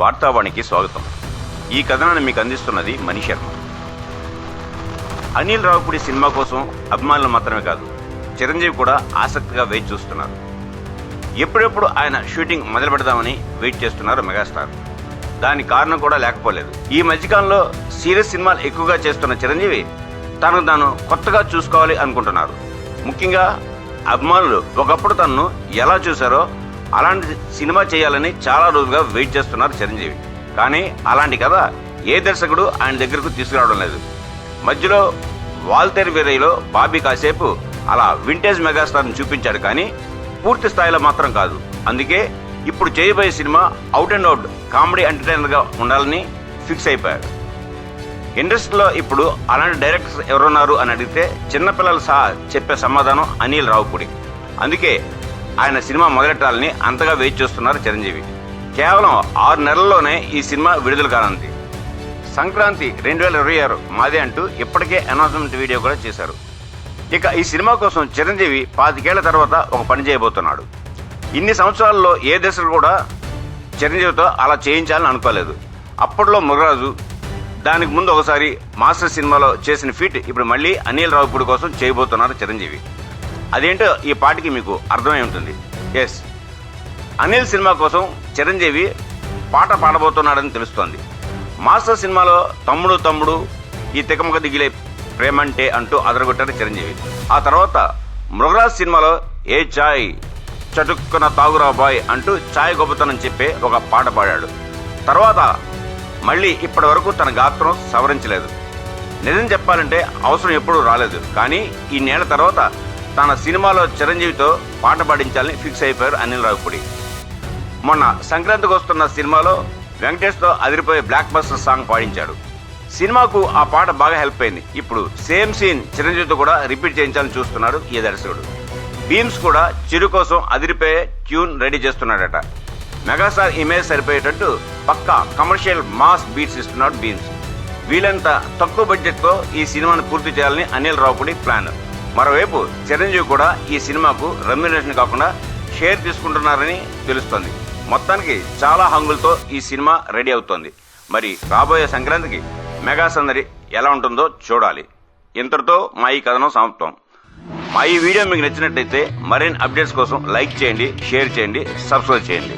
వార్తావాణికి స్వాగతం. ఈ కథనాన్ని మీకు అందిస్తున్నది మణి శర్మ. అనిల్ రావిపూడి సినిమా కోసం అభిమానులు మాత్రమే కాదు, చిరంజీవి కూడా ఆసక్తిగా వేచి చూస్తున్నారు. ఎప్పుడెప్పుడు ఆయన షూటింగ్ మొదలు పెడదామని వెయిట్ చేస్తున్నారు మెగాస్టార్. దానికి కారణం కూడా లేకపోలేదు. ఈ మధ్యకాలంలో సీరియస్ సినిమాలు ఎక్కువగా చేస్తున్న చిరంజీవి తనకు తాను కొత్తగా చూసుకోవాలి అనుకుంటున్నారు. ముఖ్యంగా అభిమానులు ఒకప్పుడు తనను ఎలా చూశారో అలాంటి సినిమా చేయాలని చాలా రోజులుగా వెయిట్ చేస్తున్నారు చిరంజీవి. కానీ అలాంటి కథ ఏ దర్శకుడు ఆయన దగ్గరకు తీసుకురావడం లేదు. మధ్యలో వాల్తేరు వీరయ్యలో బాబీ కాసేపు అలా వింటేజ్ మెగాస్టార్ని చూపించాడు, కానీ పూర్తి స్థాయిలో మాత్రం కాదు. అందుకే ఇప్పుడు చేయబోయే cinema out and out comedy ఎంటర్టైనర్గా ఉండాలని ఫిక్స్ అయిపోయారు. ఇండస్ట్రీలో ఇప్పుడు అలాంటి డైరెక్టర్స్ ఎవరున్నారు అని అడిగితే చిన్నపిల్లలు సహా చెప్పే సమాధానం అనిల్ రావిపూడి. అందుకే ఆయన సినిమా మొదలెట్టాలని అంతగా వెయిట్ చేస్తున్నారు చిరంజీవి. కేవలం 6 నెలల్లోనే ఈ సినిమా విడుదల కానుంది. సంక్రాంతి 2026 మాదే అంటూ ఇప్పటికే అనౌన్స్మెంట్ వీడియో కూడా చేశారు. ఇక ఈ సినిమా కోసం చిరంజీవి 25 ఏళ్ల తర్వాత ఒక పని చేయబోతున్నాడు. ఇన్ని సంవత్సరాల్లో ఏ దశలు కూడా చిరంజీవితో అలా చేయించాలని అనుకోలేదు. అప్పట్లో ముగరాజు, దానికి ముందు ఒకసారి మాస్టర్ సినిమాలో చేసిన ఫీట్ ఇప్పుడు మళ్ళీ అనిల్ రావిపూడి కోసం చేయబోతున్నారు చిరంజీవి. అదేంటో ఈ పాటికి మీకు అర్థమై ఉంటుంది. ఎస్, అనిల్ సినిమా కోసం చిరంజీవి పాట పాడబోతున్నాడని తెలుస్తోంది. మాస్టర్ సినిమాలో తమ్ముడు తమ్ముడు ఈ తికమక దిగిలే ప్రేమంటే అంటూ అదరగొట్టారు చిరంజీవి. ఆ తర్వాత మృగరాజ్ సినిమాలో ఏ చాయ్ చటుక్కున తాగురా బాయ్ అంటూ చాయ్ గొప్పతనం చెప్పే ఒక పాట పాడాడు. తర్వాత మళ్ళీ ఇప్పటి వరకు తన గాత్రం సవరించలేదు. నిజం చెప్పాలంటే అవసరం ఎప్పుడూ రాలేదు. కానీ ఈ నెల తర్వాత తన సినిమాలో చిరంజీవితో పాట పాడించాలని ఫిక్స్ అయిపోయారు అనిల్ రావిపూడి. మొన్న సంక్రాంతికి వస్తున్న సినిమాలో వెంకటేష్తో అదిరిపోయే బ్లాక్ బస్టర్ సాంగ్ పాడించాడు. సినిమాకు ఆ పాట బాగా హెల్ప్ అయింది. ఇప్పుడు సేమ్ సీన్ చిరంజీవితో కూడా రిపీట్ చేయించాలని చూస్తున్నాడు ఈ దర్శకుడు. బీమ్స్ కూడా చిరు కోసం అదిరిపోయే ట్యూన్ రెడీ చేస్తున్నాడట. మెగాస్టార్ ఇమేజ్ సరిపోయేటట్టు పక్కా కమర్షియల్ మాస్ బీట్స్ ఇస్తున్నాడు బీమ్స్. వీళ్ళంత తక్కువ బడ్జెట్తో ఈ సినిమాను పూర్తి చేయాలని అనిల్ రావిపూడి ప్లాన్. మరోవైపు చిరంజీవి కూడా ఈ సినిమాకు రెమ్యునరేషన్ కాకుండా షేర్ తీసుకుంటున్నారని తెలుస్తోంది. మొత్తానికి చాలా హంగులతో ఈ సినిమా రెడీ అవుతోంది. మరి రాబోయే సంక్రాంతికి మెగా సందడి ఎలా ఉంటుందో చూడాలి. ఇంతటితో మా ఈ కథనం సమాప్తం. మా ఈ వీడియో మీకు నచ్చినట్లయితే మరిన్ని అప్డేట్స్ కోసం లైక్ చేయండి, షేర్ చేయండి, సబ్స్క్రైబ్ చేయండి.